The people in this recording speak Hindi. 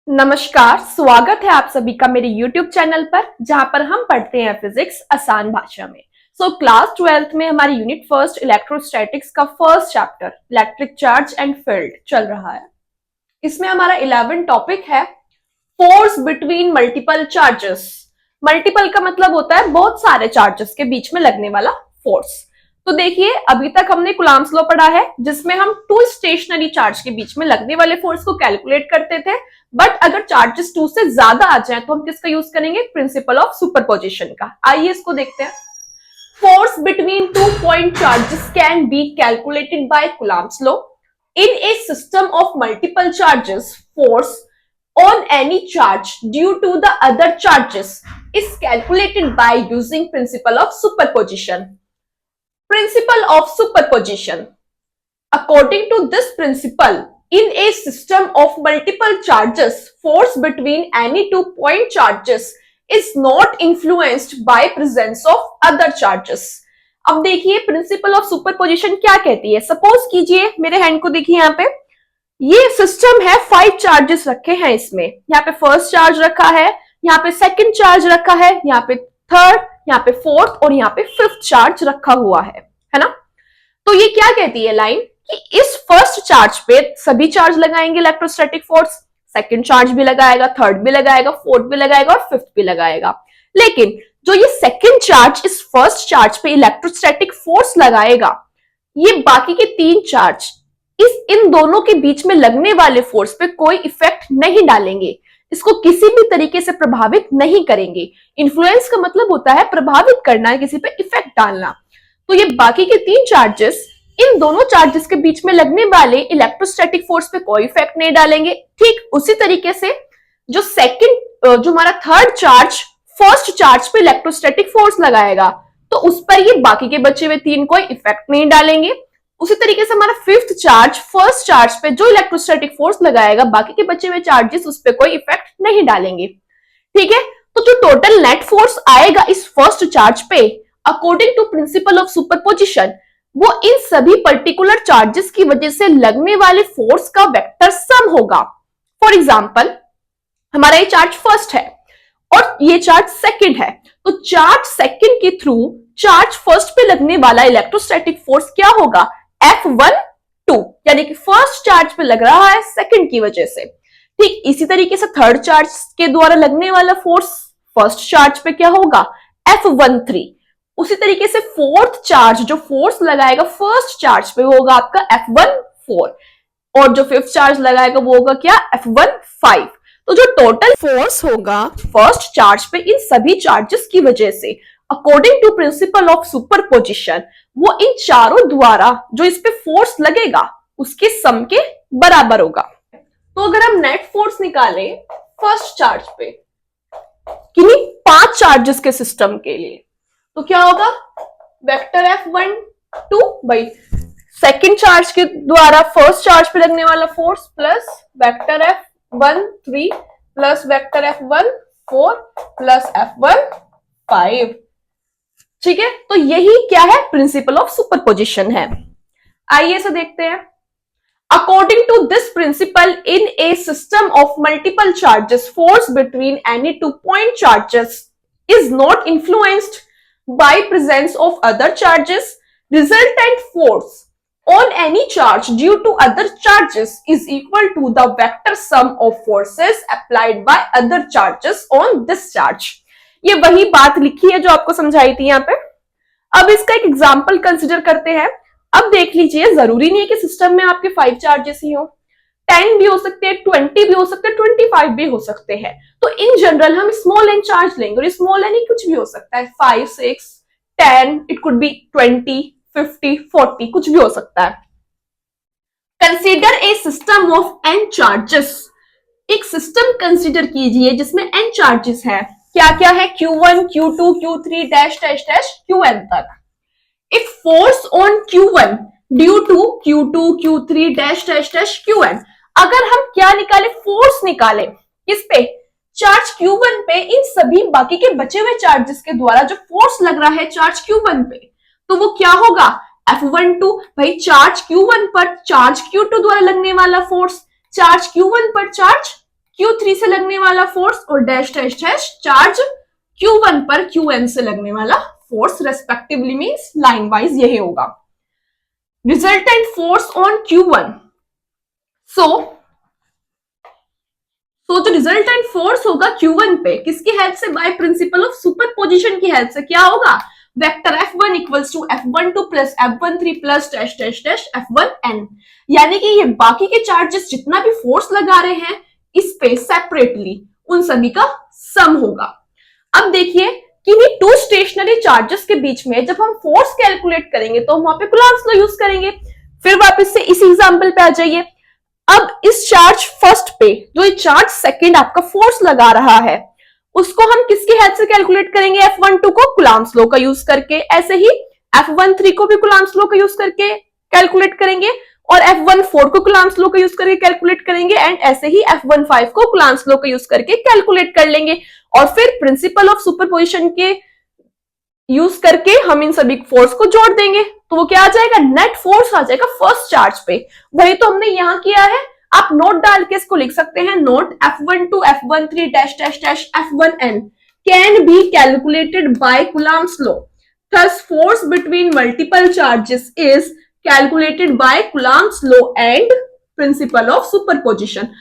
नमस्कार, स्वागत है आप सभी का मेरे YouTube चैनल पर जहां पर हम पढ़ते हैं फिजिक्स आसान भाषा में। क्लास 12th में हमारी यूनिट फर्स्ट इलेक्ट्रोस्टैटिक्स का first chapter electric charge and field चल रहा है। इसमें हमारा 11 टॉपिक है force between multiple charges. Multiple का मतलब होता है बहुत सारे चार्जेस के बीच में लगने वाला फोर्स। तो देखिए, अभी तक हमने कूलम्ब्स लॉ पढ़ा है जिसमें हम टू स्टेशनरी चार्ज के बीच में लगने वाले फोर्स को कैलकुलेट करते थे। बट अगर चार्जेस टू से ज्यादा आ जाए तो हम किसका यूज करेंगे? प्रिंसिपल ऑफ सुपरपोजिशन का। आइए इसको देखते हैं। Force between two point charges can be calculated by Coulomb's law. In a system of multiple charges, force on any charge due to the other charges is calculated by using principle of superposition. Principle of superposition. According to this principle, in a system of multiple charges, force between any 2 point charges is not influenced by presence of other charges. अब देखिए प्रिंसिपल ऑफ सुपरपोजिशन क्या कहती है। सपोज कीजिए, मेरे हैंड को देखिए, यहाँ पे ये सिस्टम है, 5 चार्जेस रखे हैं इसमें। यहाँ पे फर्स्ट चार्ज रखा है, यहाँ पे सेकंड चार्ज रखा है, यहाँ पे थर्ड, यहाँ पे फोर्थ और यहाँ पे फिफ्थ चार्ज रखा हुआ है ना। तो ये क्या कहती है लाइन कि इस फर्स्ट चार्ज पे सभी चार्ज लगाएंगे इलेक्ट्रोस्टैटिक फोर्स, सेकंड चार्ज भी लगाएगा, थर्ड भी लगाएगा, फोर्थ भी लगाएगा और फिफ्थ भी लगाएगा। लेकिन जो ये सेकंड चार्ज इस फर्स्ट चार्ज पे इलेक्ट्रोस्टैटिक फोर्स लगाएगा, ये बाकी के 3 चार्ज इन दोनों के बीच में लगने वाले फोर्स पे कोई इफेक्ट नहीं डालेंगे, इसको किसी भी तरीके से प्रभावित नहीं करेंगे। इन्फ्लुएंस का मतलब होता है प्रभावित करना, किसी पे इफेक्ट डालना। तो ये बाकी के 3 चार्जेस इन दोनों चार्जेस के बीच में लगने वाले इलेक्ट्रोस्टैटिक फोर्स पे कोई इफेक्ट नहीं डालेंगे। ठीक उसी तरीके से जो हमारा थर्ड चार्ज फर्स्ट चार्ज पे इलेक्ट्रोस्टैटिक फोर्स लगाएगा, तो उस पर ये बाकी के बचे हुए 3 कोई इफेक्ट नहीं डालेंगे। उसी तरीके से हमारा फिफ्थ चार्ज फर्स्ट चार्ज पे जो इलेक्ट्रोस्टैटिक फोर्स लगाएगा, बाकी के बचे हुए चार्जेस उस पर कोई इफेक्ट नहीं डालेंगे। ठीक है, तो जो टोटल नेट फोर्स आएगा इस फर्स्ट चार्ज पे, according to principle of superposition, वो इन सभी पर्टिकुलर चार्जेस की वजह से लगने वाले फोर्स का वेक्टर सम होगा। फॉर एग्जाम्पल, हमारा ये चार्ज फर्स्ट है और ये चार्ज सेकंड है, तो चार्ज सेकंड के थ्रू चार्ज फर्स्ट पे लगने वाला इलेक्ट्रोस्टैटिक फोर्स क्या होगा? F12, यानी कि फर्स्ट चार्ज पे लग रहा है सेकंड की वजह से। ठीक इसी तरीके से थर्ड चार्ज के द्वारा लगने वाला फोर्स फर्स्ट चार्ज पे क्या होगा? F13। उसी तरीके से फोर्थ चार्ज जो फोर्स लगाएगा फर्स्ट चार्ज पे वो होगा आपका F14 और जो फिफ्थ चार्ज लगाएगा वो होगा क्या? F15। तो जो टोटल फोर्स होगा फर्स्ट चार्ज पे इन सभी चार्जेस की वजह से, according to principle of superposition, वो इन चारों द्वारा जो इस पे फोर्स लगेगा उसके सम के बराबर होगा। तो अगर हम नेट फोर्स निकालें फर्स्ट चार्ज पे किन्हीं 5 चार्जेस के सिस्टम के लिए, तो क्या होगा? वेक्टर F12 भाई सेकंड चार्ज के द्वारा फर्स्ट चार्ज पे लगने वाला force plus vector F13 plus vector F14 plus F15। ठीक है, तो यही क्या है? प्रिंसिपल ऑफ सुपरपोजिशन है। आइए इसे देखते हैं। According to this principle, in a system of multiple charges, force between any 2 point charges is not influenced by presence of other charges. Resultant force on any charge due to other charges is equal to the vector sum of forces applied by other charges on this charge। ये वही बात लिखी है जो आपको समझाई थी यहाँ पे। अब इसका एक एग्जांपल कंसिडर करते हैं। अब देख लीजिए, जरूरी नहीं है कि सिस्टम में आपके 5 चार्जेस ही हो, 10 भी हो सकते हैं, 20 भी हो सकते हैं, 25 भी हो सकते हैं। तो इन जनरल हम स्मॉल एन चार्ज लेंगे और स्मॉल एन कुछ भी हो सकता है, 5, 6, 10, इट कुड बी 20, 50, 40, कुछ भी हो सकता है। Consider a system of n charges. एक सिस्टम कंसीडर कीजिए जिसमें n चार्जेस है। क्या क्या है? Q1, Q2, Q3 dash dash dash Qn तक। If force on Q1 due to Q2, Q3 dash dash dash Qn, अगर हम क्या निकाले? फोर्स निकाले किस पे? चार्ज Q1 पे इन सभी बाकी के बचे हुए चार्जेस के द्वारा जो फोर्स लग रहा है चार्ज Q1 पे, तो वो क्या होगा? F12 भाई चार्ज Q1 पर चार्ज Q2 द्वारा लगने वाला फोर्स, चार्ज Q1 पर चार्ज Q3 से लगने वाला फोर्स और dash dash dash charge Q1 पर Qn से लगने वाला force respectively means line wise यही होगा. Resultant force on Q1. सो जो रिजल्टेंट फोर्स होगा Q1 पे किसकी हेल्प से, बाय प्रिंसिपल ऑफ सुपरपोजिशन की हेल्प से क्या होगा, vector F1 equals to F12 plus F13 plus dash dash dash F1n. यानी कि ये बाकी के चार्जेस जितना भी फोर्स लगा रहे हैं इस पे सेपरेटली उन सभी का सम होगा. अब देखिए किन्हीं टू स्टेशनरी चार्जेस के बीच में जब हम फोर्स कैलकुलेट करेंगे तो हम वहां पे कूलम्ब्स लॉ यूज करेंगे. फिर वापस से इसी एग्जांपल पे आ जाइए. अब इस चार्ज फर्स्ट पे जो चार्ज सेकंड आपका फोर्स लगा रहा है उसको हम किसकी हेल्प से कैलकुलेट करेंगे, F12 को कूलम्ब्स लॉ का यूज करके. ऐसे ही F13 को भी कूलम्ब्स लॉ का यूज करके कैलकुलेट करेंगे और F14 को कूलम्ब्स लॉ का यूज करके कैलकुलेट करेंगे एंड ऐसे ही F15 को कूलम्ब्स लॉ का यूज करके कैलकुलेट कर लेंगे. और फिर प्रिंसिपल ऑफ सुपरपोजिशन के यूज करके हम इन सभी फोर्स को जोड़ देंगे तो वो क्या आ जाएगा, नेट फोर्स आ जाएगा फर्स्ट चार्ज पे. वही तो हमने यहां किया है. आप नोट डाल के इसको लिख सकते हैं, note F12 F13 dash dash dash F1n can be calculated by Coulomb's law. Thus force between multiple charges is calculated by Coulomb's law and principle of superposition.